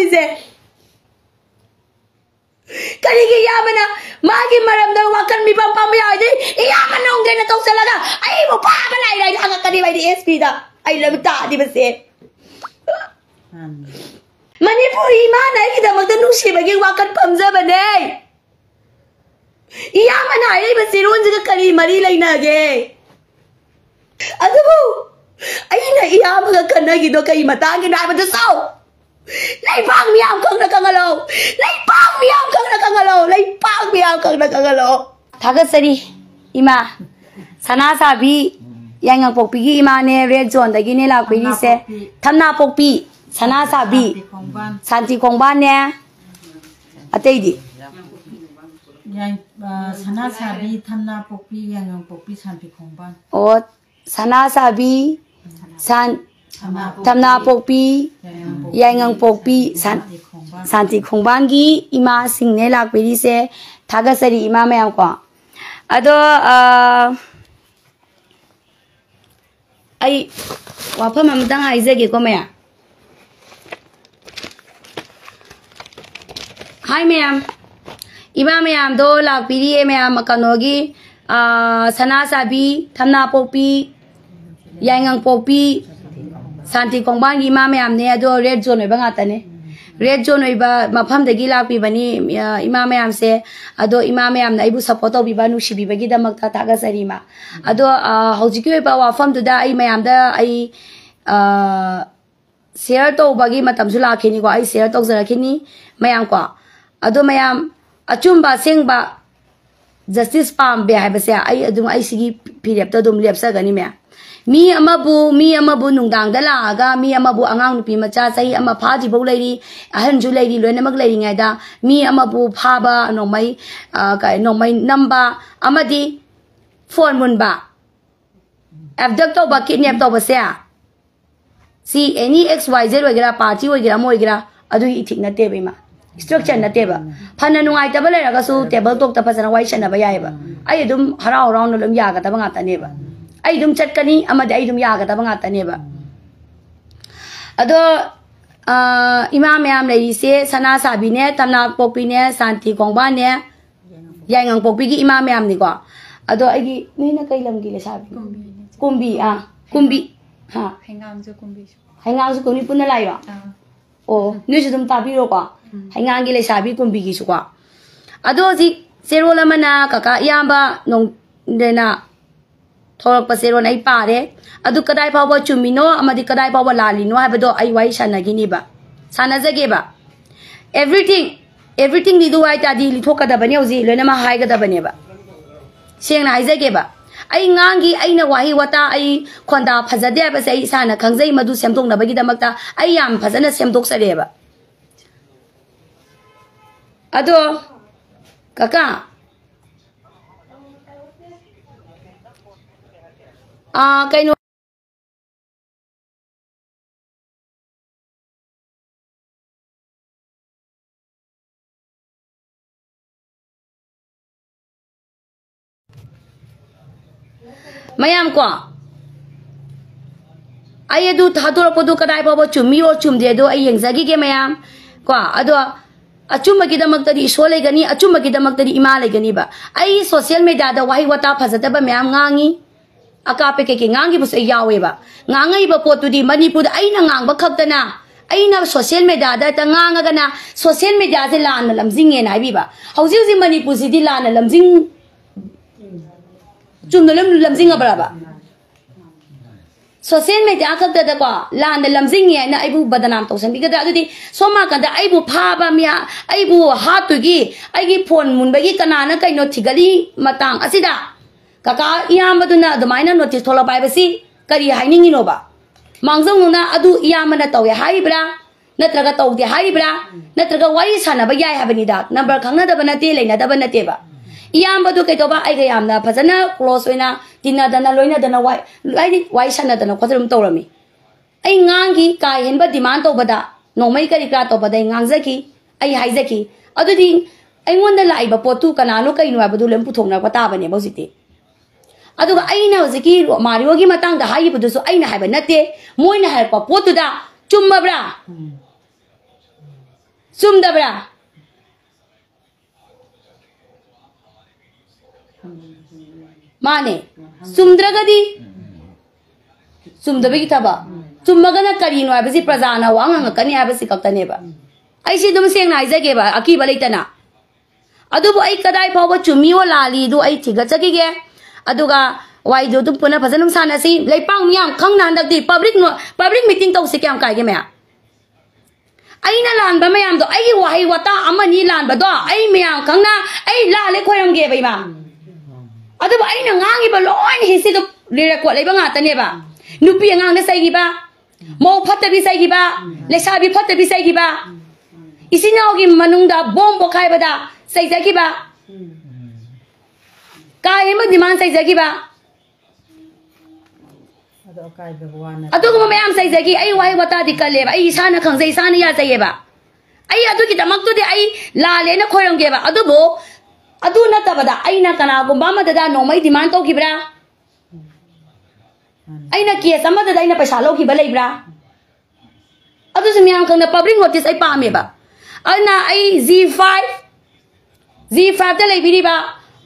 ꯇꯧꯔꯤꯁꯦ ꯀꯔꯤꯒꯤ ꯌꯥꯝꯅ ꯃꯥꯒꯤ ꯃꯔꯝꯗ ꯋꯥꯈꯜ ꯃꯤꯄꯥꯝ ꯄꯥꯝꯕ ꯌꯥꯎꯔꯗꯤ ꯌꯥꯝꯅ ꯅꯣꯡꯗꯦꯅ ꯇꯧꯁꯜꯂꯒ ꯑꯩꯕꯨ ꯐꯥꯕ ꯂꯥꯏꯔ ꯍꯪꯉꯛꯀꯅꯤꯕ ꯑꯩꯗꯤ ꯑꯦꯁꯄꯤꯗ ꯑꯩ ꯂꯩꯕ ꯇꯥꯗꯤꯕꯁꯦ ꯃꯅꯤꯄꯨꯔꯤ ꯏꯃꯥꯅ ꯑꯩꯒꯤꯗꯃꯛꯇ ꯅꯨꯡꯁꯤꯕꯒꯤ ꯋꯥꯈꯜ ꯄꯥꯝꯖꯕꯅꯦ ꯏꯌꯥꯝꯕꯅ ꯍꯥꯏꯔꯤꯕ ꯆꯤꯔꯣꯟꯁꯤꯒ ꯀꯔꯤ ꯃꯔꯤ ꯂꯩꯅꯒꯦ ꯑꯗꯨꯕꯨ ꯑꯩꯅ ꯏꯌꯥꯝꯕꯒ ꯈꯟꯅꯒꯤꯗꯣ ꯀꯩ ꯃꯇꯥꯡꯒꯤꯅꯣ ꯍꯥꯏꯕꯗꯨꯁꯨ ꯂꯩꯄꯥꯛ ꯃꯤꯌꯥꯝ ꯈꯪꯅ ꯈꯪꯍꯜꯂꯣ ꯂꯩꯄꯥꯛ ꯃꯤꯌꯥꯝ ꯈꯪꯅ ꯈꯪꯍꯜꯂꯣ ꯂꯩꯄꯥꯛ ꯃꯤꯌꯥꯝ ꯈꯪꯅ ꯈꯪꯍꯜꯂꯣ ꯊꯥꯒꯠꯆꯔꯤ ꯏꯃꯥ ꯁꯅꯥꯁꯥꯕꯤ ꯌꯥꯏꯉꯪꯄꯣꯛꯄꯤꯒꯤ ꯏꯃꯥꯅꯦ ꯔꯦꯗ ꯖꯣꯟꯗꯒꯤꯅꯦ ꯂꯥꯛꯄꯤꯔꯤꯁꯦ ꯊꯝꯅꯥꯄꯣꯛꯄꯤ ꯁꯅꯥꯁꯥꯕꯤ ꯁꯥꯟꯇꯤ ꯈꯣꯡꯕꯥꯟꯅꯦ ꯑꯇꯩꯗꯤ ꯁꯅꯥꯁꯥꯕꯤ ꯊꯝꯅꯥꯄꯣꯛꯄꯤ ꯌꯥꯏꯉꯪꯄꯣꯛꯄꯤ ꯁꯥꯟꯇꯤ ꯈꯣꯡꯕꯥꯟ ꯑꯣ ꯁꯅꯥꯁꯥꯕꯤ ꯊꯝꯅꯥꯄꯣꯛꯄꯤ ꯌꯥꯏꯉꯪꯄꯣꯛꯄꯤ ꯁꯥꯟꯇꯤ ꯈꯣꯡꯕꯥꯟꯒꯤ ꯏꯃꯥꯁꯤꯡꯅꯦ ꯂꯥꯛꯄꯤꯔꯤꯁꯦ ꯊꯥꯒꯠꯆꯔꯤ ꯏꯃꯥ ꯃꯌꯥꯝ ꯀꯣ ꯑꯗꯣ ꯑꯩ ꯋꯥꯐꯝ ꯑꯃꯇꯪ ꯍꯥꯏꯖꯒꯦꯀꯣ ꯃꯌꯥꯝ ꯍꯥꯏ ꯃꯌꯥꯝ 이마 ꯃꯌꯥꯝꯗꯣ ꯂꯥꯛꯄꯤꯔꯤꯌꯦ ꯃꯌꯥꯝ ꯀꯩꯅꯣꯒꯤ ꯁꯅꯥꯁꯥꯕꯤ ꯊꯝꯅꯥꯄꯣꯛꯄꯤ ꯌꯥꯏꯉꯪꯄꯣꯛꯄꯤ ꯁꯥꯟꯇꯤ ꯈꯣꯡꯕꯥꯟꯒꯤ 이마 ꯃꯌꯥꯝꯅꯦ ꯑꯗꯣ ꯔꯦꯗ ꯖꯣꯟ ꯑꯣꯏꯕ ꯉꯥꯛꯇꯅꯦ ꯔꯦꯗ ꯖꯣꯟ ꯑꯣꯏꯕ ꯃꯐꯝꯗꯒꯤ ꯂꯥꯛꯄꯤꯕꯅꯤ 이마 ꯃꯌꯥꯝꯁꯦ ꯑꯗꯣ 이마 ꯃꯌꯥꯝꯅ ꯑꯩꯕꯨ ꯁꯄꯣꯔꯠ ꯇꯧꯕꯤꯕ ꯅꯨꯡꯁꯤꯕꯤꯕꯒꯤꯗꯃꯛꯇ ꯊꯥꯒꯠꯆꯔꯤ 이마 ꯑꯗꯣ ꯍꯧꯖꯤꯛꯀꯤ ꯑꯣꯏꯕ ꯋꯥꯐꯝꯗꯨꯗ ꯑꯩ ꯃꯌꯥꯝꯗ ꯑꯩ ꯁꯦꯌꯔ ꯇꯧꯕꯒꯤ ꯃꯇꯝꯁꯨ ꯂꯥꯛꯈꯤꯅꯤꯀꯣ ꯑꯩ ꯁꯦꯌꯔ ꯇꯧꯖꯔꯛꯈꯤꯅꯤ ꯃꯌꯥꯝ ꯀꯣ ꯑꯗꯣ ꯃꯌꯥꯝ ꯑꯆꯨꯝꯕ ꯑꯁꯦꯡꯕ ꯖꯁꯇꯤꯁ ꯄꯥꯝꯕꯦ ꯍꯥꯏꯕꯁꯦ ꯑꯩ ꯁꯤꯒꯤ ꯐꯤꯔꯦꯞꯇ ꯑꯗꯨꯝ ꯂꯦꯞꯆꯒꯅꯤ ꯃꯌꯥꯝ ꯃꯤ ꯑꯃꯕꯨ ꯅꯨꯡꯗꯥꯡꯗ ꯂꯥꯛꯑꯒ ꯃꯤ ꯑꯃꯕꯨ ꯑꯉꯥꯡ ꯅꯨꯄꯤ ꯃꯆꯥ ꯆꯍꯤ ꯑꯃ ꯐꯥꯗ꯭ꯔꯤꯐꯥꯎ ꯂꯩꯔꯤ ꯑꯍꯟꯁꯨ ꯂꯩꯔꯤ ꯂꯣꯏꯅꯃꯛ ꯂꯩꯔꯤꯉꯩꯗ ꯃꯤ ꯑꯃꯕꯨ ꯐꯥꯕ ꯅꯣꯡꯃꯩ ꯅꯝꯕ ꯑꯃꯗꯤ ꯐꯣꯟ ꯃꯨꯟꯕ ꯑꯦꯕꯗꯛ ꯇꯧꯕ ꯀꯤꯗꯅꯦꯞ ꯇꯧꯕꯁꯦ ꯁꯤ ꯑꯦꯅꯤ XYZ ꯑꯣꯏꯒꯦꯔꯥ ꯄꯥꯔꯇꯤ ꯑꯣꯏꯒꯦꯔꯥ ꯑꯃ ꯑꯣꯏꯒꯦꯔꯥ ꯑꯗꯨꯒꯤ ꯏꯊꯤꯛ ꯅꯠꯇꯦꯕ ꯏꯃꯥ ꯁꯇ꯭ꯔꯛꯆꯔ ꯅꯠꯇꯦꯕ ꯐꯅ ꯅꯨꯡꯉꯥꯏꯇꯕ ꯂꯩꯔꯒꯁꯨ ꯇꯦꯕꯜ ꯇꯣꯛꯇ ꯐꯖꯅ ꯋꯥꯔꯤ ꯁꯥꯟꯅꯕ ꯌꯥꯏꯕ ꯑꯩ ꯑꯗꯨꯝ ꯍꯔꯥꯎ ꯍꯔꯥꯎꯅ ꯑꯗꯨꯝ ꯌꯥꯒꯗꯕ ꯉꯥꯛꯇꯅꯦꯕ ꯑꯩ ꯑꯗꯨꯝ ꯆꯠꯀꯅꯤ ꯑꯃꯗꯤ ꯑꯩ ꯑꯗꯨꯝ ꯌꯥꯒꯗꯕ ꯉꯥꯛꯇꯅꯦꯕ ꯑꯗꯣ ꯏꯃꯥ ꯃꯌꯥꯝ ꯂꯩꯔꯤꯁꯦ ꯁꯅꯥꯁꯥꯕꯤꯅꯦ ꯊꯝꯅꯥꯄꯣꯛꯄꯤꯅꯦ ꯁꯥꯟꯇꯤ ꯈꯣꯡꯕꯥꯟꯅꯦ ꯌꯥꯏꯉꯪꯄꯣꯛꯄꯤꯒꯤ ꯏꯃꯥ ꯃꯌꯥꯝꯅꯤꯀꯣ ꯑꯗꯣ ꯑꯩꯒꯤ ꯅꯣꯏꯅ ꯀꯩ ꯂꯝꯒꯤ ꯂꯩꯁꯥꯕꯤ ꯀꯨꯝꯕꯤ ꯀꯨꯝꯕꯤ ꯍꯩꯉꯥꯡꯁꯨ ꯀꯨꯝꯕꯤꯁꯨ ꯍꯩꯉꯥꯡꯁꯨ ꯀꯨꯝꯕꯤ ꯄꯨꯟꯅ ꯂꯥꯛꯏꯔꯣ ꯑꯣ ꯅꯣꯏꯁꯨ ꯑꯗꯨꯝ ꯇꯥꯕꯤꯔꯣꯀꯣ ꯍꯩꯉꯥꯡꯒꯤ ꯂꯩꯁꯥꯕꯤ ꯀꯨꯝꯕꯤꯒꯤꯁꯨꯀꯣ ꯑꯗꯣ ꯍꯧꯖꯤꯛ ꯆꯦꯔꯣꯜ ꯑꯃꯅ ꯀꯀꯥ ꯏꯌꯥꯝꯕ ꯅꯣꯡꯗꯦꯅ ꯊꯣꯔꯛꯄ ꯆꯦꯔꯣꯜ ꯑꯩ ꯄꯥꯔꯦ ꯑꯗꯨ ꯀꯗꯥꯏ ꯐꯥꯎꯕ ꯆꯨꯝꯃꯤꯅꯣ ꯑꯃꯗꯤ ꯀꯗꯥꯏ ꯐꯥꯎꯕ ꯂꯥꯜꯂꯤꯅꯣ ꯍꯥꯏꯕꯗꯣ ꯑꯩ ꯋꯥꯔꯤ ꯁꯥꯟꯅꯖꯒꯦꯕ everything ꯗꯨ ꯍꯥꯏꯇꯥꯗꯤ ꯂꯤꯊꯣꯛꯀꯗꯕꯅꯤ ꯍꯧꯖꯤꯛ ꯂꯣꯏꯅꯃꯛ ꯍꯥꯏꯒꯗꯕꯅꯦꯕ ꯁꯦꯡꯅ ꯍꯥꯏꯖꯒꯦꯕ ꯑꯩ ꯉꯥꯡꯒꯤ ꯑꯩꯅ ꯋꯥꯍꯩ ꯋꯥꯇꯥ ꯑꯩ ꯈꯣꯟꯗꯥ ꯐꯖꯗꯦ ꯍꯥꯏꯕꯁꯦ ꯑꯩ ꯏꯁꯥꯅ ꯈꯪꯖꯩ ꯃꯗꯨ ꯁꯦꯝꯗꯣꯛꯅꯕꯒꯤꯗꯃꯛꯇ ꯑꯩ ꯌꯥꯝ ꯐꯖꯅ ꯁꯦꯝꯗꯣꯛꯆꯔꯦꯕ ꯑꯗꯣ ꯀꯀꯥ ꯀꯩꯅꯣ mayam ko ay adu thador ko du kadai babo chumi or chumde do ay yengzagi ge mayam ko ado achuma gi damak tadi sole gani achuma gi damak tadi imale gani ba ay social media da wahi wata phazata ba mayam ngangi akape ke ngangi bus ay yawe ba ngangai ba potu di manipur ay na ngang ba khaktana ay na social media da ta nganga gana social media se lan na lamjing en ai bi ba hauji hauji manipur si di lan na lamjing chumna lamjing abra ba social media khakta da ko lan na lamjing ye na aibu badanam to san bi ga da adi soma ka da aibu pha ba miya aibu ha tu gi ai gi phone mun ba gi kana na kai no thigali matang asida kaka iyam baduna admaina notice thola bai ba si kari hainingi no ba mangjong na adu iyam na taw ya haibra natraga taw de haibra natraga wari sana ba yai habani da number khangna da bana te leina da bana te ba iyam badu kai to ba ai ga yam na phajana close oina dinna dana loina dana wai sana dana khotrum tawrami ai ngangi kai henba demand to bada nomai kari kra to bada ngangjaki ai haijaki adudi ai ngonda lai ba potu kana no kai no badu lem puthongna ko ta bane bositi aduga aina hojiki mario gi matang da hai budu so aina haiba nate moina har pa potu da chummabra ซุ่มเดบระมาเนี่ยซุ่มเดรกดีซุ่มเดบกิทับะซุ่มมกันนักการินวายเบสิประจานาวังงักกันเนี่ยเบสิกักตันเนี่ยบะไอ้สิดุมเสียงไหนจะเก็บะอากีบเลยตันะอะดูบ่ไอ้กระไดพอว่าจุมีว่าลาลีดูไอ้ที่ก็จะเก็บอะดูก็วายดูตุ้มปุ่นนะภาษาหนุ่มสานสิเลยปังมียามข้างนั้นดักดี public meeting ต้องสิแกมไก่กันไหมอะไอ้นั่นลานบะไม่ยามตัวไอ้วายวัตตาอามันนี่ลานบะตัวไอ้ไม่ยามข้างหน้าไอ้ลาเล็กคุยรังเก็บไปมาอะดูบ่ไอ้นั่งงางอีบะร้อยเฮสิตัวเรียกว่าอะไรบ้างอ่ะตันเนี่ยบะนุปีงางเนี่ยใส่กี่บะโมพัดตะบีใส่กี่บะเลชาบีพัดตะบีใส่กี่บะอีสิน้ากิมนุงดาบอมบกใครบะดาใส่กี่บะกายมันดิมันใส่กี่บะอะตุกมันไม่ยามใส่กี่ไอ้วายวัตตาดิคัลเลบะไอ้อิชานะขังใส่อิชานี่ยาใส่บะไอ้อะตุกิตามักตุเดไอ้ลาเลนะคอยรังเก็บะอะตุโบอะตุนัตตะบะดาไอ้นะกันอาบุมบ้ามาดาโนไม่ดิมันโตกี่บะไอ้นะเกียร์สมัติได้นะประชาโลกีบะเลยบะอะตุสมียามขังนะ public notice ไอ้ป้ามีบะอันน่ะไอ้ Z5 จะเลยบิดีบะ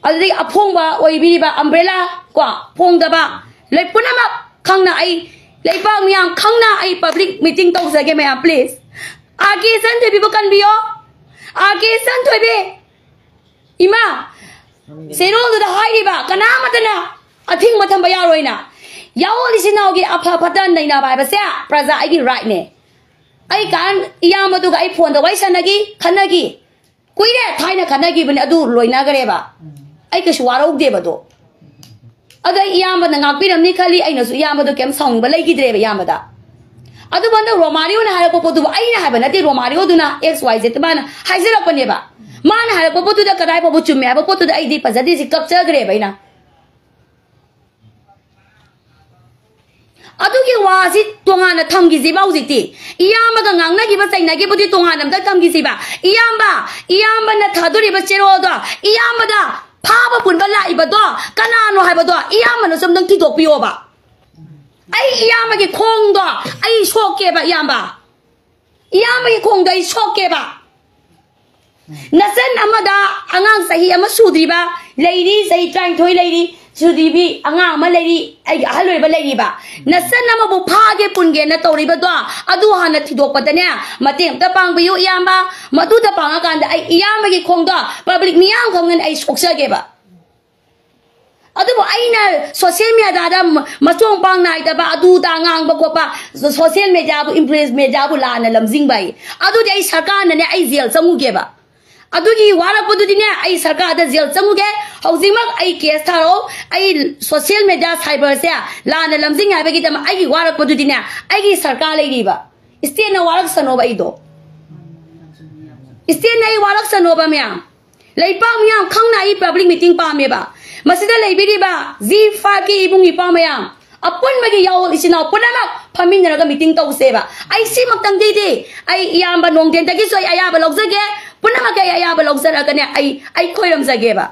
อะตุอพงบะโอยบิดีบะ umbrella กว่าพงดะบะเลยปุ่นมาขังนะไอ้เลยป้ามียามขังนะไอ้ public meeting ต้องสักแม่ please อาเกสันเทบิบกันบิโออาเกสันเทบิอิมาเซโร่ตัวได้ดีบะกันน้ามาตนะอาทิ้งมาทำไปยารวยนะยาวลิสินาโอเคอาภาพัฒน์ในนาบายภาษาประชาไอ้กี่ไรเนี่ยไอ้การยามมาดูกับไอ้พวนตัวไว้ชันนักขันนักคุยเนี่ยไทยนะขันนักเป็นอดูรวยนักเลยบะไอ้ก็ชัวร์อุกเดบตัวอะดูยามมาหนังปีนั้นนี่ขลีไอ้น่ะสุยามมาดูเข็มส่งไปเลยกี่เดือนยามมาด่าอะดูบันดาโรมาริโอนะฮาร์ปปตัวไอ้นะฮาร์ปนะที่โรมาริโอดูนะ XYZ บ้านไฮเซอร์ปนเนี่ยบะมานะฮาร์ปปตัวเด็กกระไรปปจุ่มเนี่ยปปตัวไอ้ดีภาษาที่สิกับเจอกันเลยไปนะอะดูกี่ว่าสิตัวงานน่ะทำกี่สิบ้าสิตียามมาก็งานนักกี่ภาษาไหนกี่ปฏิตัวงานน่ะทำกี่สิบ้ายามบ้าน่ะท่าดูดิภาษาโรดยามบ้าพาบปุ่นบัลลัยบัดตัวกันนานว่าให้บัดตัวยามมันสมดังที่ตัวพิโอบะไอ้ยามมันกี่คงตัวไอ้โชคเก็บะยามมันกี่คงตัวไอ้โชคเก็บะนัสนอามาดาอ่างสหิอามาสูดีบะเลยดีสหิใจถอยเลยดีสูดีบีอ่างมาเลยดีไอ้ฮัลโหลบะเลยดีบะนัสนอามาบุพาเก็บปุ่นเกนนะตัวรีบัดตัวอดูหันที่ตัวปัตเนี่ยมาเต็มตะปังไปอยู่ยามบะมาดูตะปังอาการไอ้ยามมันกี่คงตัวpublic มียามคงเงินไอ้โชคเชื่อเก็บะอะดูว่าไอ้น่ะโซเชียลมีเดียดามมาส่งปังนายแต่ว่าอะดูต่างงานบอกว่าโซเชียลมีเดียบุอิมเพรสมีเดียบุลานะลำซิงไปอะดูไอ้สักการนั่นเนี่ยไอ้เซลสมุกเก็บอะอะดูกี่วาระปดุดิเนี่ยไอ้สักการได้เซลสมุกเก็บเขาซิมักไอ้เคสทาร์โอไอ้โซเชียลมีเดียไซเบอร์เซียลานะลำซิงไงไปกี่แต่มาไอ้กี่วาระปดุดิเนี่ยไอ้กี่สักการเลยดีบ่อิสเตียนวาระสนุบไอ้ดูอิสเตียนไอ้วาระสนุบมั้ยเลยป้ามียามข้างในพับลิกมีติ้งป้ามีบ่มาสิได้เลยบิดีบ่ Z5 กี่บุ้งอีป้ามียามอ่ะปุ่นมากี่ยาวลิสินาปุ่นน่ะพามินน่ะก็มีติ้งตัวเสบะไอ้สิมักตั้งดีไอ้ยามบ้านนงเดียนตะกี้สวยไอ้ยามบ้านลงซะแกปุ่นน่ะมาแกไอ้ยามบ้านลงซะแล้วกันเนี่ยไอ้คุยรำซะแกบ่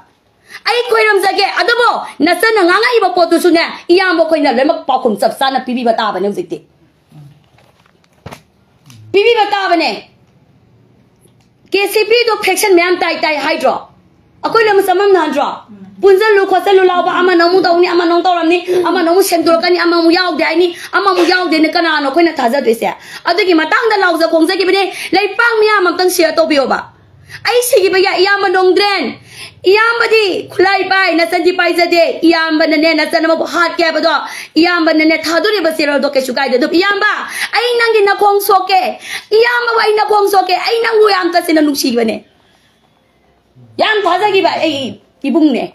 ไอ้คุยรำซะแกอ่ะดูบ่นัสน่ะงางอีบ่ปอตุสุเนี่ยยามบ่คุยน่ะเลยมักปอคุมซับซานะปีบีบ่ตาบ่เนี่ยสิติปีบีบ่ตาบ่เนี่ยKCP ตัว fraction แม่นไตไฮดรออะคุยเลยมันสมำนานดรอปุ่นจะลูกขอจะลูกเราบ่อามันน้องมุดเอานี่อามันน้องตอรำนี่อามันน้องมุเชนตัวกันนี่อามันมุยาวเดี๋ยวนี่อามันมุยาวเดี๋ยวนี่กันน่ะคุยน่ะท่าจะด้วยเสียอะตัวกี่มาตั้งแต่เราจะคงจะกี่เป็นเลยปังมีอามันตั้งเสียตัวบิโอบ่ไอ้สิกี่ไปยามันน้องเดรนยามบัดีคุลายไปนัสันจิไปจะเดยามบันเนี่ยนัสันมาบุหาดแกบดอยามบันเนี่ยท่าดูดิบสิเราดูแกชุกายเดดูยามบ่ไอ้นั่งกินนักคงโซเกยามบ่ไอ้นักคงโซเกไอ้นั่งกูยามก็สินันุกชีกวะเนี่ยยามท่าจะกี่ไปไอ้ที่บุ้งเนี่ย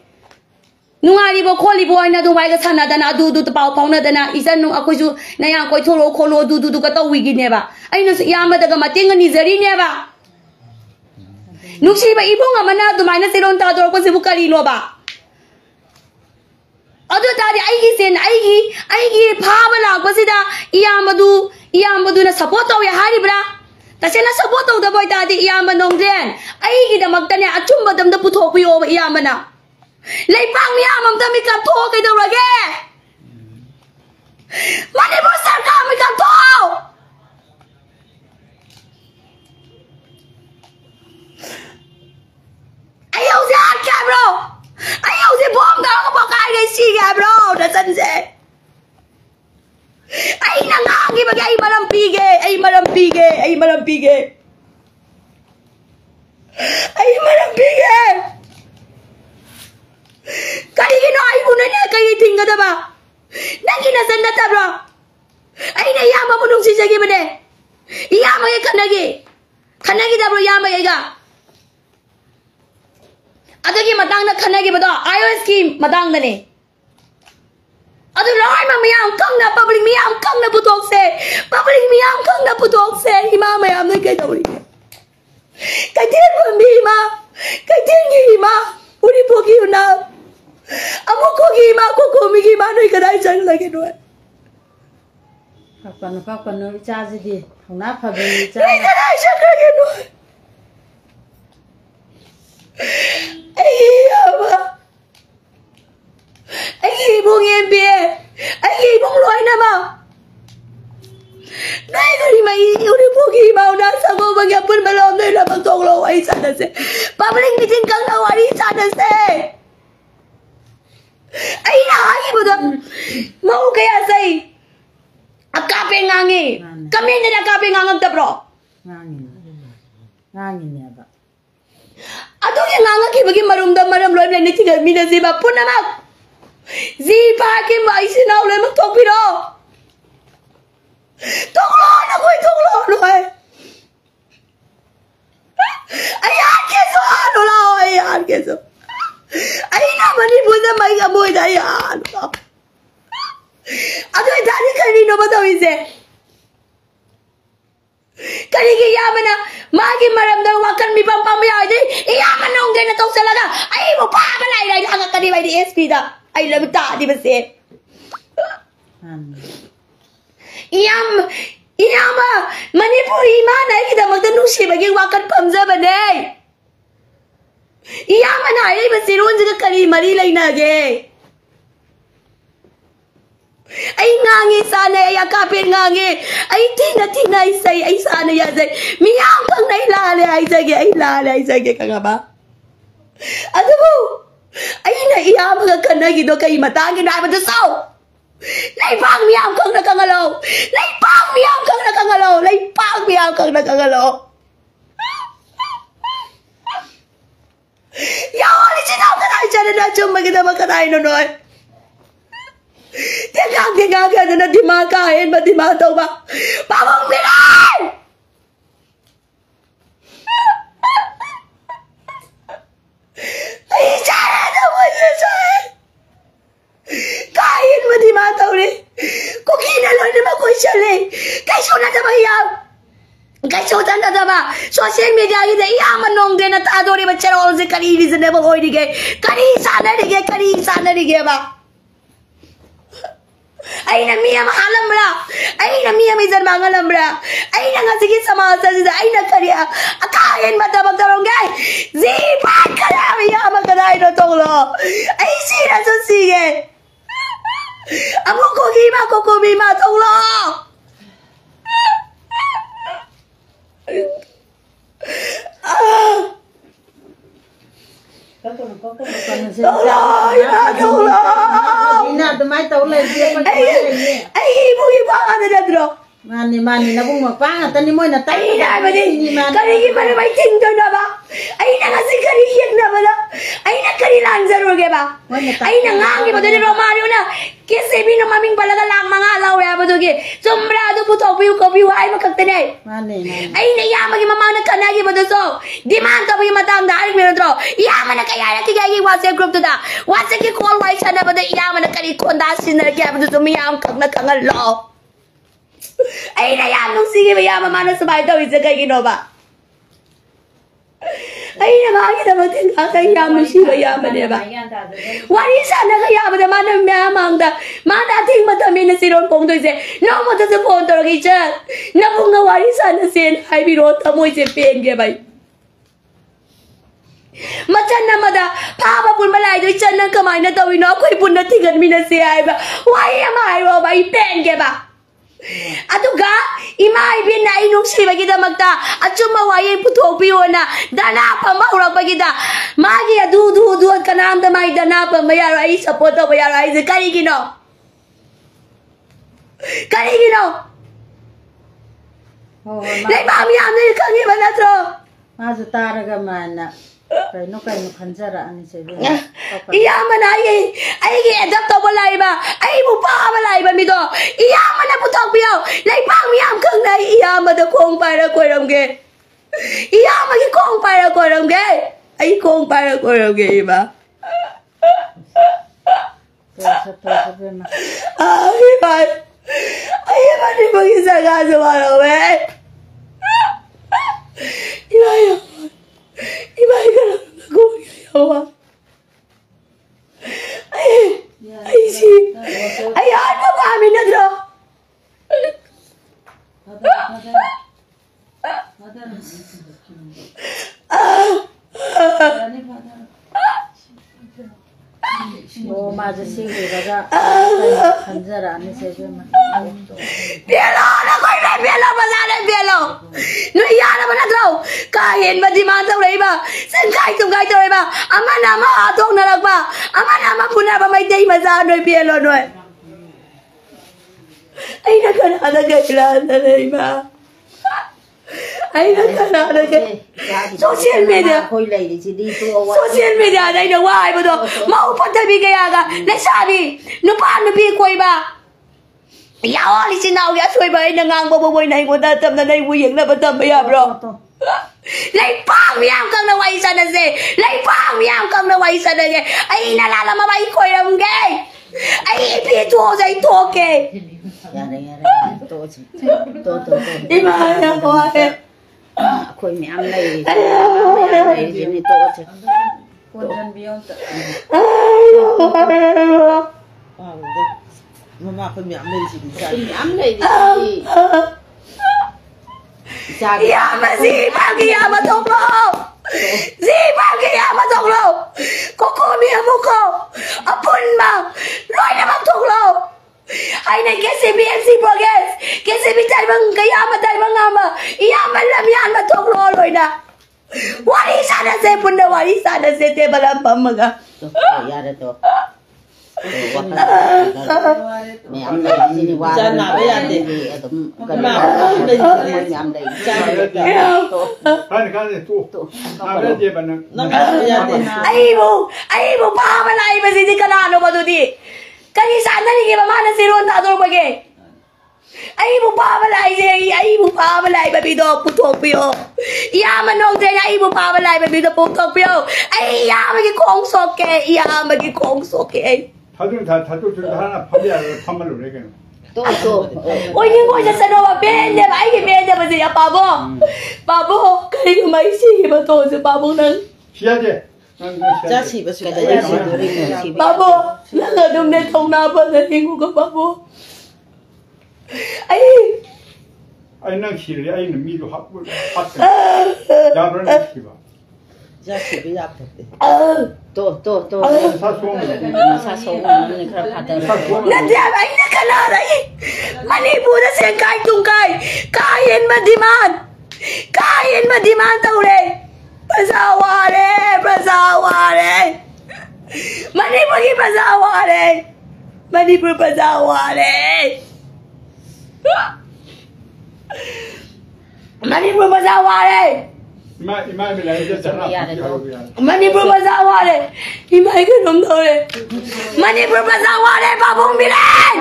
นุ่งอาลีบ่โคลีบ่ไอ้น่ะดูไว้ก็ทันน่ะแต่น่ะดูตะเปาพองน่ะแต่น่ะอีสันนุ่งอะคุยจูนายคุยโทโลโคโลดูก็ต้องวิกิเนี่ยบ่ไอ้นั่นยามบ่ตะก็มาติงกันนี่ซะรีเนี่ยบ่นุกชีบะอีพงอะมันน่ะดูไม้น่ะสิโดนตาตัวก็สิบุกการีโนบ่อะดูตาดิไอ้กี่เซนไอ้กี่พาบลาก็สิดายามบ่ดูน่ะซัพพอร์ตเอาอย่าหาดิบราแต่ฉันน่ะซัพพอร์ตเอาตะบ่ตาดิยามบ่นงเดนไอ้กี่ดะมักตะเนี่ยอะจุ่มบ่ดำตะปุโทปิโอยามบ่น่ะเลยปังยามมันตะมีกับโทกันตัวละแกมันนี่บ่สักกะมีกับโท sanse. Ay nangangi bagi ay malampige, ay malampige, ay malampige. Ay malampige. Karigino ay muna niya kayo tingga ba? Nanginasan na tabro. Ay nayama mo nung sisagi mo de. Iyama ay kanagi. Kanagi tabro yama ay ga. Adagi matang na kanagi ba to? iOS scheme matang na ni. Ado loy mamayam kang na public miyam kang na putok se. Public miyam kang na putok se. Ima mayam na kay tabri. Kay tin mo mima. Kay tin gima. Uri pogi una. Amo ko gima ko komi gima noy kadai sang lagi doy. Papa no charge di. Hona phabi cha. Noy kadai sang lagi doy. Ay ama. Ay ibong yembe. Ay ibong loy na ma. Nay gari mai uri pogi mau na sa mo magyapun balom noy na magtonglo ay sana se. Public meeting kang nawari sana se. Ay nakaki mo doon. Mau kaya say. Akape ngangi. Kami na nakape ngangang tabro. Ngangin niya ba? Ato yung ngangang kibagi marumdam maramloy na nitigal minaziba po naman. Zipa kim ba isinaw loy magtokpiro. Toklo na ko toklo no ay. Ayan keso ano lao ayan keso. Ay naman ibu na may amoy na yan. Ato ay dali karino ba daw ise? Karigidamak na magi maramdaman wakan mi pang pamaya di iyaman nung ganito talaga. Ay mo pa malay lang ang kanibay di SP da. Ay lamta di ba si? Iyama manipuri mana kita magtanong siya maging wakan pamza ba day? Iyama na ay ba sirun sa kari marilay nage? Ay ngangi sana ay akapin ngangi ay tina isay ay sana yasay miyang kang nailali ay sage ka nga ba? Ano mo? Ay naiyama ka na gido kay matangin na ba dasaw? Laipang miyang kang nakangalaw! Laipang miyang kang nakangalaw! Laipang miyang kang nakangalaw! Yawali sinaw ka tayo siya na nasyong maganda magkatay nunoy. Tiyagang ka na di makain ba di mataw ba? Pamang bilay! Ay, sana naman siya siya! Kain mo di mataw ni. Kung kinaloy naman ko siya ni. Kay sunat na mahiyam. Kay sutan na ba? Social media kita iyaman nung din at adori ba siya ron si kanini sa naman ko inigay. Kanisa na nigay ba? Ay na miya maalam ra. Ay na miya may zarmang alam ra. Ay na nga sige sa mga salita. Ay na kariya. Akain matabag tarong gay. Zipan ka na miya magkanain na tonglo. Ay sina sa sige. Amo ko kumima tonglo. Ay, ibu ang ano na dro. Mani na bung magpanga tani mo na tayo. Ay na ba din? Karigi pa na may tingdo na ba? Ay na kasi karigyan na ba na? Ay na karilang zaruge ba? Ay na ngangi ba din Romario na? KCP na maming balaga lang mga alaw ya ba doge? Sombrado putok piu ay makagtanay. Mani. Ay na yamag yung mamang nagkanagi ba doon so? Di man ka po yung matang dahil meron dro. Yaman na kaya na kigagi WhatsApp group to da. WhatsApp yung call white siya na ba doon? Yaman na kanikondasin na kaya ba doon so miyam kag nakangalo. Ay na yan, nung sige ba yaman mana sa bahay daw isa kay Ginoba. Ay na makakita magting kakayaman siya ba yaman niya ba? Wari sana kayaman naman ang mayamang da. Mana ating matami na si Ron Pong doon siya. No mo ta sa punto lagi siya. Na kung nga wari sana siya ay birota mo siya penge ba? Macam nama dah, papa pun malai dari channel kemai na tahu ino aku pun nanti kan mina siapa. Wah ya mai wa bai pen ke ba? Aduga ima ibin na inung sibagidamak ta achuma wayin puthokpiyo na dana pa maurapagida magi adu kanam da mai dana pa mayara ai support ba yara ai karigino lai ba mi am ne kangi ba natro ma ju taraga mana kaino khanjara ani se iya mana ai ge adapt to balai ba ai bu pa balai ba mi do iya mana putok biao lai ba mi am kang nai iya ma da kong pa ra ko ram ge iya ma ki kong pa ra ko ram ge ai kong pa ra ko ram ge ba ai ba ni ba ki sa ga so ba ro be Iba ka lang ako yawa. Ay si. Ay ano ba amin na dro? Oh, माझं शिकले बघा खंजरा आणि सेवेमा Bielo na ko na bielo masala bielo. No yana ba na dro? Kain ba di man tao ba? San kai tum kai tao ba? Ama na ma atong na lag ba? Ama na ma puna ba may day masa no bielo no. Ay nakana kailan na ba? Ay nakana social media. Social media dai na wai ba do. Mau patabi kaya ka. Nasabi, no paano bi ko ba? Yaw ali sinaw ya soy ba nangang boboy na ko datam na nay buyeng na batam ya bro. Lai pang miam kang na wai sa na se. Lai pang miam kang na wai sa na ge. Ay nalala ma bai ko ram ge. Ay pi to sai to ke. To. Iba na ko ai. Khoi miam này ni to che. Con dân biong ta. Mama khoi miam này gì đi Miam này đi. Ya ma si pagi ya ma tong lo. Si pagi ya ma tong lo. Ko mi amuko. Apun ma. Loi na ma tong lo. Ay na KCP MC progress. KCP tay bang kaya ma tay bang ama. Iya man lam yan ma tong lo loi na. Wari sana se punda wari sana se te balam pamaga. Ya da to. Miam này gì đi qua. Cha nào bây giờ thì miam này. Kan tu. Ada je bana. Ai bu pa ba lai ba si kanano ba tu di. Kani sana ni ba mana si ron ta dor ba ge. Ai bu pa ba lai je ai bu pa ba lai ba bi do putok pio. Ya manong je ai bu pa ba lai ba bi do putok pio. Ai ya ma ki kong sok ke ya ma ki kong sok ke. 다들 하나 파비야 판말로 내게. To. Ôi nhưng ngồi ra sân mà bên nhà bãi cái bên nhà mà gì à bà bố cái máy xì mà thôi rồi bà bố nâng 시야제. cha chỉ có sự bà bố là ở đông nên thông nào bao giờ đi ngủกับbà bố ấy 아이는 시리 아이는 미도 합고 합다. 야브는 시바. cha chỉ biết giáp thật. To. 사소음. Sa sông này khá phát nè đẹp anh nó cái nào đấy mà đi bù ra xem cái tung cái hiền mà đi man tao đây Pasawa đấy mà đi bù cái pasawa đấy mà đi bù pasawa đấy mà đi bù pasawa đấy 이마에 라이저잖아. Manipur pasawa đấy imai cái nấm thôi đấy Manipur pasawa đấy bà bông bị đấy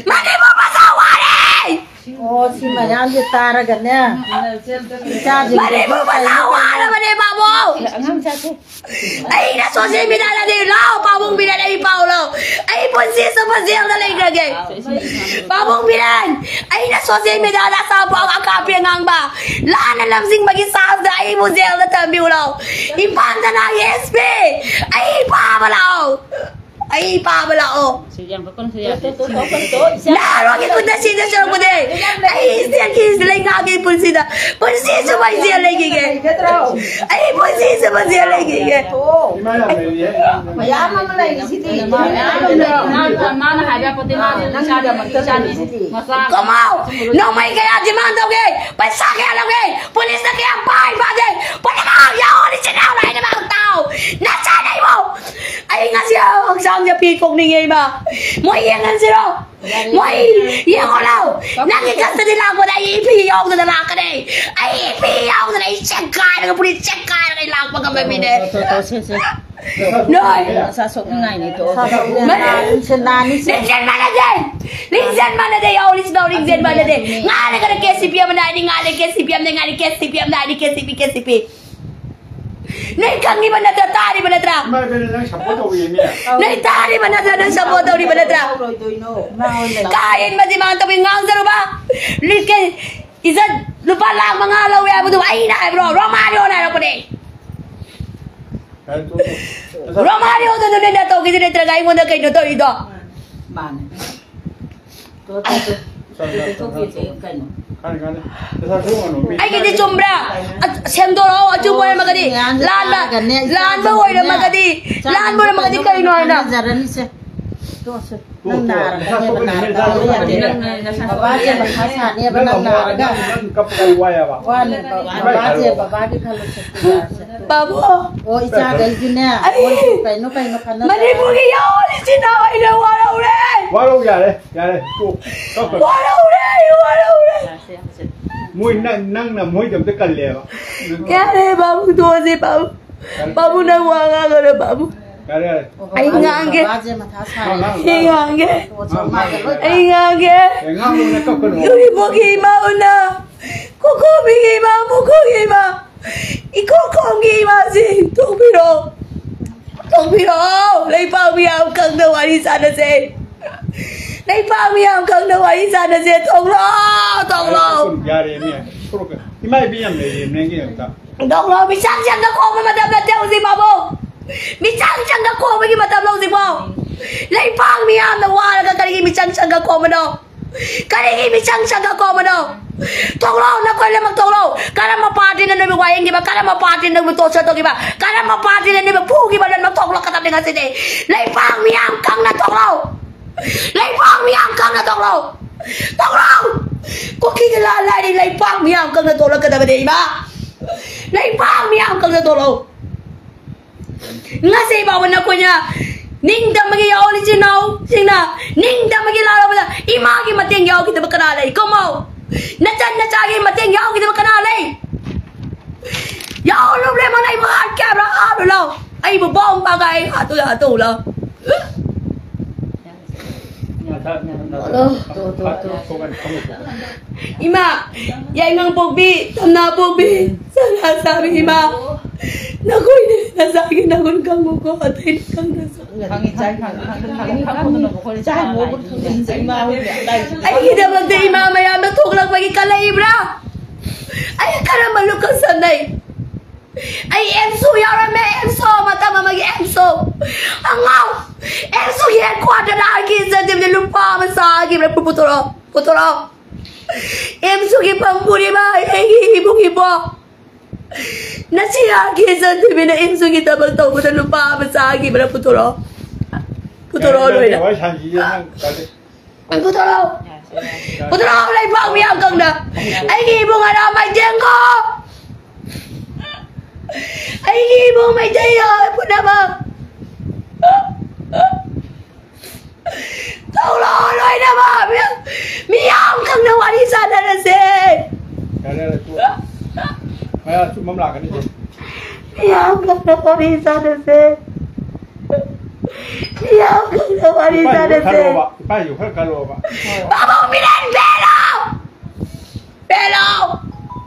Manipur pasawa đấy Oh, si Mayan di taraga niya. Manipur pasawa đấy mà đi bà bông ấy đã số gì bị là đi lao bà bông bị đấy bao lâu ấy bốn gì số bốn gì là lấy cái gì bà bông bị đấy ấy đã số gì bị là sao bao cả biển ngang bà là nó làm gì mà cái sao đấy bốn gì là tầm biểu lâu im pan ta na ESP ấy bà lâu Ay pabalao. Siyang bakon siya. Laro kita na sila sa ko de. Ay siya kis lay ngagi pulsida. Pulsida ba siya lagi ke? Ay pulsida ba siya lagi ke? Mayaman mo na yung city. Mana haba pati mana siya magkasani. Kamau, no may kaya demanda ke? Paisa kaya lang ke? Pulis na kaya pai ba de? Pagkakaw ya original na ina mga tao. Nasanay mo. Ay nga siya ang sang niya pikok ni ngay ba? Mo iyangan sila. Mo iyan ko lang. Nakikasta nila ako na ipiyaw na nalaka na eh. Ay ipiyaw na na i-check ka. Nagapulit check ka. Nagailang pagkababine. Noy. Sasok nga nito. Lingsen manager. Lingsen manager. Aulis daw lingsen manager. Nga na ka na KCP ang manay. Nga na KCP ang nga na KCP ang nga na KCP. Naikang iba na tari ba na tra? Naitari ba na tra ng sabot daw ba na tra? Kain ba di mga tawing ngang sa ba? Likin, isa lupa lang mga alaw ya mo ay na bro, Romario na po ni. Romario to na to kasi na tragay mo na kay no to ito. Man. Ay kiti cumbra at sendoro at cumbra magadi lan ba hoy na magadi lan mo na magadi kay no na Babu Oh isa galgin na. Kay no mani bugi ya oli sina ay na wala ure Muy nang na muy jam te kal le ba. Kaya babu to si babu na wanga ka na babu. Kare. Ay ngange. Ay ngange. Ngam na ka ko no. Yuri bugi mauna. Kuko bigi ma muko gima. Iko kongi ma si tubiro. Lấy bao miệng căng đầu đi xa nó dê. Lấy bao miệng căng đầu đi xa nó dê thông lo. Thông lo mi sang chẳng có mà đâm là theo gì mà bố. Mi sang chẳng có mà đâm lâu gì bố. Lấy bao miệng nó qua là cái gì mi sang chẳng có mà đâu. Cái gì mi sang chẳng có mà đâu. Thông lo nó coi là mặc thông lo. Cái mà party nó bị quay gì mà cái mà party nó bị tổ chức gì mà. Cái mà party nó bị phu gì mà nó thông lo cái tập dengan sini. Lấy bao miệng căng là thông lo. Lấy bao miệng căng là thông lo. Thông lo. Có khi cái lại đi lấy bao miệng căng là thông lo cái tập gì mà. Lấy bao miệng căng là thông lo. Nga say ba wala ko niya. Ning da magi original. Sina. Ning da magi lalo ba. Imagi mating yaw kita bakanalay. Kumaw. Nachan na chagi mating yaw kita bakanalay. Yaw lo le manay mga camera ano lo. Ay bobong bagay hato lo. Ima, yay ngang pogbi, tamna pogbi. Sana sabi ima. Nakoy na sa akin ako kang muko at ay kang nasa. Ay kita magday mamaya matulog magikalay bra. Ay karamalo kang sanay. Ay emso yara me emso matama mag emso. Angaw. Emso yan kwada na kita dim de lupa masagi bra puturo. Emso ki pamburi ba ay ibo. Nasiya kita dim na emso kita bagtaw mo na lupa masagi bra puturo. Puturo na. Puturo lay pa umiyak kang na. Ay ibo nga na may jengko. Ay ibo may jayo po naman. Taulo loy naman. Miyam kang nawali sana na si. Kaya sumamla ka nito. Miyam kang nawali sana si. Miyam kang nawali sana si. Paอยู่ข้างกะโลba. Baba umilan Pelo.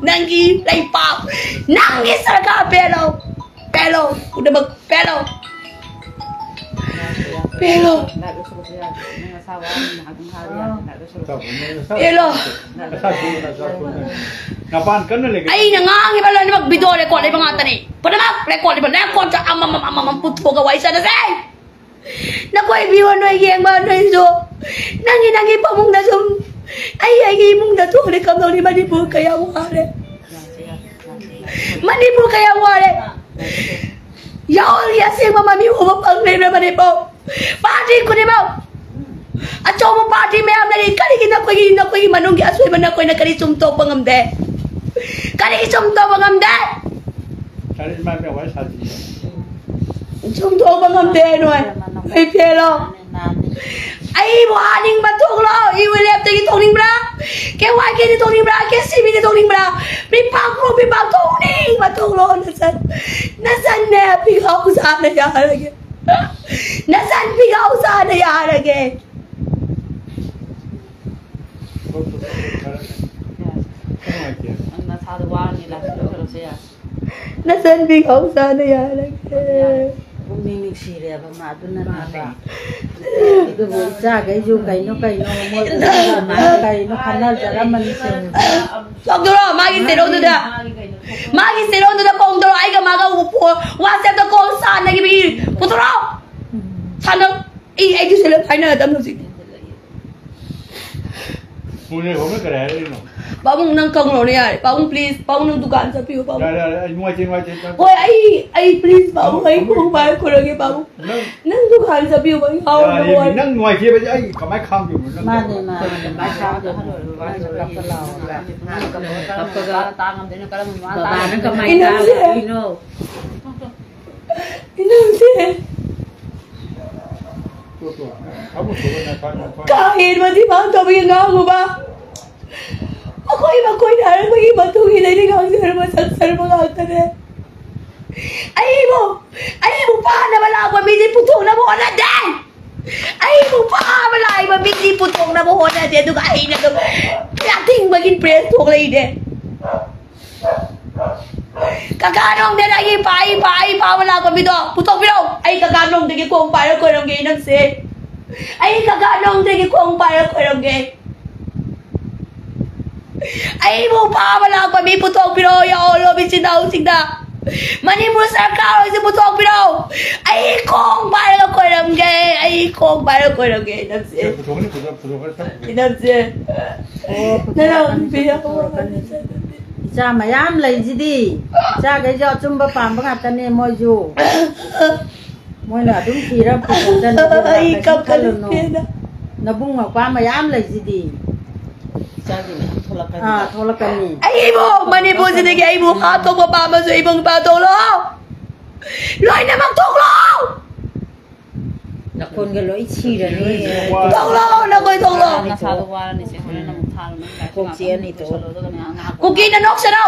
Nanggi leipap. Nanggi sarga pelo. Udah mag pelo. Napan kan lagi. Ay nangangi pala ni mag-video record ay mga tani. Panamak record sa amam puto gaway sa nasay. นักไว้พี่วันหน่วยเยี่ยงบ้านหน่วยโจนั่งยี่ปะมุงนะชมไอ้ยี่มุงนะทุกเลยคำตรงนี้มันนี่พูดกายาวาเลยมันนี่พูดกายาวาเลยยาวเรียเสียงมามีหัวปังเลยนะมันนี่พูดปาร์ตี้คนนี้บ้าอาจารย์ปาร์ตี้ไม่เอาเลยการกินนักไปมันนุ่งอาสวยมันนักไปนักการิจุ่มโตปังอันเดการิจุ่มโตปังอันเดการิมันไม่ไว้ชาติจุ่มโตปังอันเดหน่อยไม่เพี้ยหรอกไอ้บัวนิ่งมาทุกเราอีเวลเล็บตีตรงนิ่งบราแกว่าแกที่ตรงนิ่งบราแกซีบีที่ตรงนิ่งบราพี่ปังตรงนิ่งมาทุกเรานั่นสันเนี่ยพี่เขาอุตส่าห์เนี่ยอะไรเงี้ยนั่นสันพี่เขาอุตส่าห์เนี่ยอะไรเงี้ยนั่นสันพี่เขาอุตส่าห์เนี่ยอะไรเงี้ยพวกนี้มีสีเรียบมาตุนนั่นมาดูจ้าไก่ยูไก่นกไก่นกมดไก่นกขันนั่นจะรับมันเสียงลองดูรอมากินเสร็จแล้วดูเด้อมากินเสร็จแล้วดูเด้อกองตัวไอ้กับมาก็ว่าเสร็จแล้วกองสานนะกี่ปีปุ๊ตรอฉันน่ะไอ้ที่เสร็จแล้วใครน่ะดำรู้สิมึงเนี่ยผมไม่กระแดะเลยเนาะป้ามึงนั่งกองเราเนี่ยป้ามึง please ป้ามึงนั่งดูการสับผิวป้ามึงได้ไอ้มวยจริงโอ้ยไอ้ please ป้ามึงไอ้กูไปคนละกี่ป้ามึงนั่งดูการสับผิวป้ามึงเอาเลยนั่งหน่วยที่ไปไอ้กับไม้ค้างอยู่มาเนี่ยมาไม้ค้างอยู่กับเรากับก็ตามกันเดี๋ยวก็มันมาตามนั่นก็ไม่ได้พี่โน่อีนั่งสิเขาบอกว่ากาเห็นมาที่บ้านตัวพี่น้องกูป่ะมาคุยได้เมื่อกี้มาทุกทีเลยที่เขาเจอมาสักสักมาแล้วแต่เนี่ยไอ้บุป้าเนี่ยมาลาบะมีที่ปุถุนะโมนะเด้ไอ้บุป้ามาลาบะมีที่ปุถุนะโมนะเด้ดูไอ้เนี่ยดูอยากทิ้งมากินเปรี้ยวถูกเลยเด้กากาน้องเด้ไอ้ไปมาลาบะมีตัวปุถุพี่น้องไอ้กากาน้องเด็กกงไปแล้วคุยน้องเกย์นั่นสิไอ้กากาน้องเด็กกงไปแล้วคุยน้องเกย์ไอ้บุป้ามาลาบะมีปุถุพี่น้องอย่าเอาเราไปจินดาจินดามันนี่บุษราคาเราจะปุถุพี่น้องไอ้กงไปแล้วคุยน้องเกย์ไอ้กงไปแล้วคุยน้องเกย์นั่นสิปุถุนี่ปุถุก็นั่นสินั่นเราพี่น้องจ้ามายามเลยจีดีจ้าไก่ยอดจุ่มบะปามบังคับตอนนี้มวยอยู่มวยหน่ะดุ้งทีแล้วปุ๊บจะไอ้กับกันเลยนะบุ้งมาความมายามเลยจีดีจ้าดิโทรกันโทรกันนี่ไอ้บุมันนี่บุษนี่ไอ้บุหาตัวบะมาช่วยบังปาตัวล้อลอยน้ำมันตกล้อนักคนกันเลยชี้เลยนี่ตกล้อนักคนตกล้อกูกินนกเสนา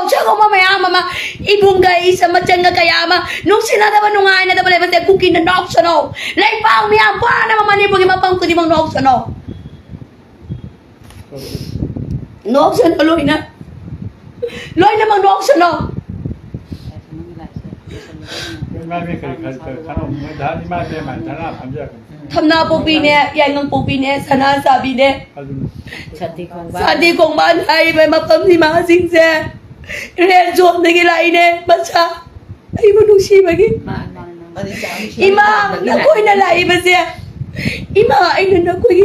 เชื่อเขามาไม่อามาอีบุงไก่สมัจจังกายามานุกสินาแต่ว่านุ่งไงนะแต่ว่าเลยแต่กูกินนกเสนาเลยปังมีอาป้านะมานี่บุกิมาปังกูที่มังนกเสนาลอยนะมังนกเสนาไม่เคยขนมไม่ได้ที่มาเรียนใหม่ธนาทำเยอะทำนาปูปีเนี่ยยังงังปูปีเนี่ยสนาซาบีเนี่ยชาติของบ้านไทยไปมาปั๊มที่มาสิงเซ่เรียนจบในกีฬาเนี่ยมาช้าไอ้มาดูชีมากี่อีมานักคุยนั่นแหละอีมาเสียอีมาไอ้นั่นนักคุย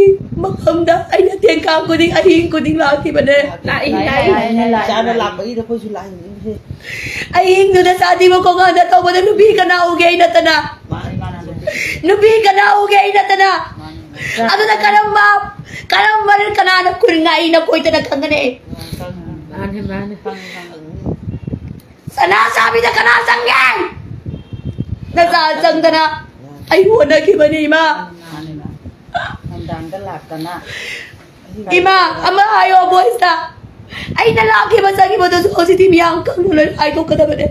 มาคำได้ไอ้เนี่ยเตียงกลางกูดิ้งไอ้หิงกูดิ้งลาที่บ้านเนี่ยจ้านั่นหลับไปที่เธอพูดชุลายอย่างนี้ไอ้หิงดูแต่ซาดีมาคงada tahu pada nubi kana ugay na tana nubi kana ugay na tana ato na karamba rin kana na kuringai na koy tana kangane sana sabi na kana sangyan nasasang tana ay wala kibani ma ima ama ayo boys ta ay nalaki ba sa iba doon sa positive yang kang nulan ay ko kada ba de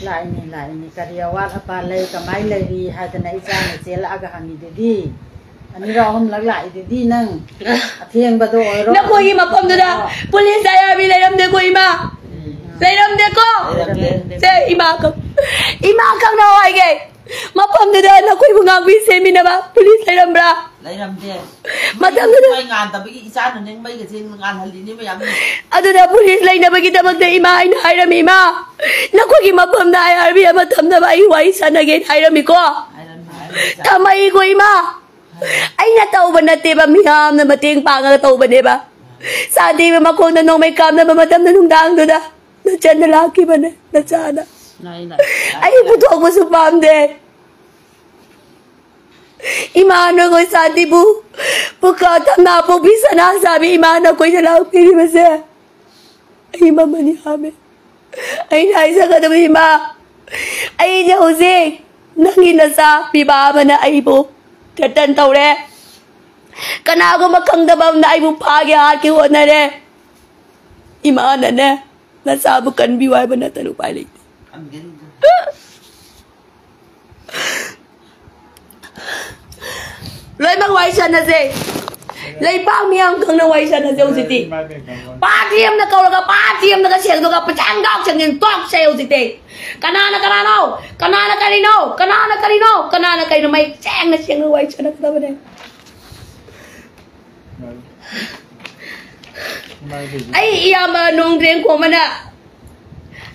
lại này kariawan apa lay kamay lay di hada na isa na sila aga hani dedi ani ra hom lag lại dedi nang thieng ba do oro na ko ima pam da police aya bi layam de ko ima layam de ko se ima kang na ay ge ma pam da na ko ibang abi se mi na ba police layam bra lấy làm gì mà thằng đó mấy ngàn tập cái isa nó nên mấy cái xin ngàn hành lý như vậy à đó là police lấy na ba kita magda ima ay na ay na mi ma Nakogi mapam na IRB ama tamna ba iwai sana gen hiram ko. Tamay ko ima. Ay nataw ba nate ba miyam na mating panga taw ba ne ba? Sa di ba makong na nung may kam na mamadam na nung daang do da. Na dyan na laki ba na? Na sana. Ay buto ako supam de. Imana ko sa di bu. Pagkatam na po bisa na sabi imana ko na lang pili ba siya. Ay mama ni Hame. Ay naisa ka naman ima. Ay niya Jose. Nangina sa pibama na ay bu. Katan tau re. Kana ako makangdabam na ay bu pagi haki ho na re. Imana na. Nasabukan biway ba na talupay lagi. Lôi mang quay sân là gì? Lấy bao miếng cưng nó quay sân là gì gì? Ba tiêm nó câu là cái ba tiêm nó cái xiềng nó cái chăn góc chẳng nhìn toát sale gì thế? Cana là karino, cana là karino, cana là karino, cana là karino mày chang nó xiềng nó quay sân nó cái bên đây. Ay iya mà nung riêng của mình à?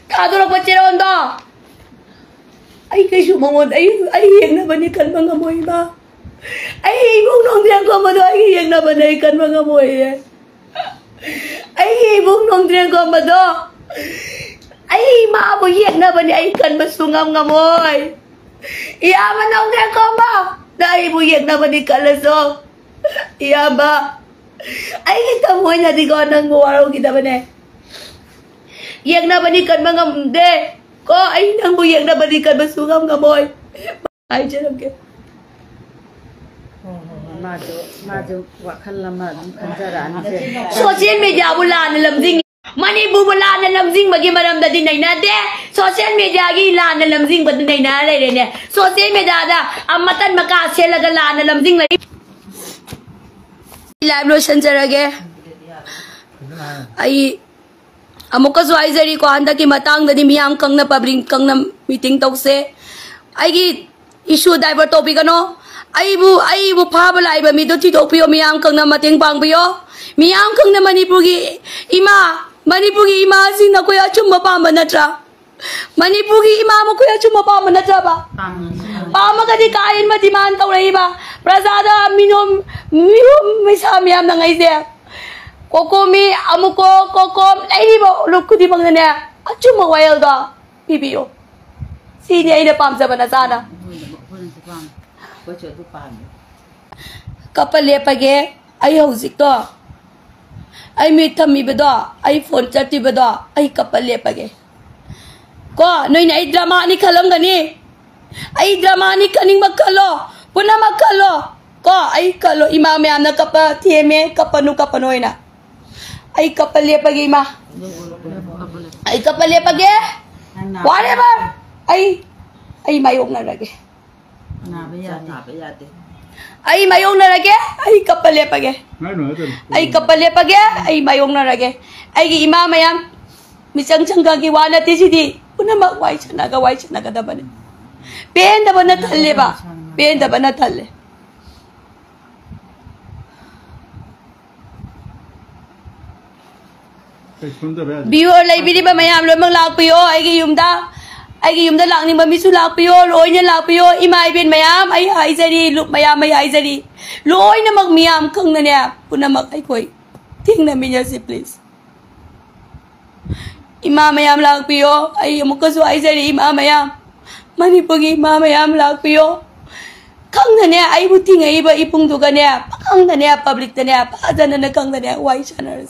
Cả tôi là có chơi đâu đó? Ay cái số mong ay hiện nó bên đi cần bằng môi ba. Ay ibong nung riêng của mình ay hiện nó bên đây cần bằng môi. Ay ibong nung riêng của mình đó. Ay mà bố hiện nó bên đây cần bằng sung ngâm môi. Iya mà nung riêng của mình. Đây bố hiện nó bên đây cần là số. Iya mà. Ay kita mo na di ko nang ngwaro kita ba ne? Yang na balikan mga mde. Ko ay nang buyang na balikan basungam nga boy. Ay janam ke. Maju wakan lama kanjaran se. Social media bulan na lamjing. Mani bu bulan na lamjing bagi maram da din na de. Social media gi lan na lamjing bad nay na le ne. Social media da amatan maka se laga lan na lamjing lai. Live lotion jarage ai amuka zuaizari ko handa ki matang dadi miyam kangna public kangna meeting tause ai gi issue diver topic ano ai bu phaba laiba mi do ti topio miyam kangna mating pangbiyo miyam kangna manipugi ima sing na koya chumba pamba natra manipugi ima mo koya chumba pamba natra ba pama kadi kain ma demand tawrei ba prasada minom misamyam na ngay siya kokomi amuko kokom ay ba lukudi bang na achuma wild da PBO sini ay na pam sa bana sana kapale page ay hauzik to ay mitami bado ay phone chati bado ay kapale page ko noy na drama ni kalam gani ay drama ni kaning magkalo puna magkalo ko ay kalo imam yam na kapa tieme kapanoy na ay kapalye pagi ma ay kapalye pagi whatever ay mayong na lagi ay mayong na lagi ay kapalye pagi ay kapalye pagi ay mayong na lagi ay imam yam misang gagi wala ti sidi puna magwai chana ga daban pen da bana talle ba pen da bana talle viewer library ba mayam lo mang lakpiyo ay yumda lang ni mamisu lakpiyo loy na lakpiyo imay bin mayam ay haizari look mayam ay haizari loy na magmiyam kang na niya puna mag ay koy ting na minya si please ima mayam lakpiyo ay mukaso haizari ima mayam manipugi ima mayam lakpiyo kang na niya ay buting ay iba ipung duga niya pakang na niya public na niya paada na kang na niya why siya na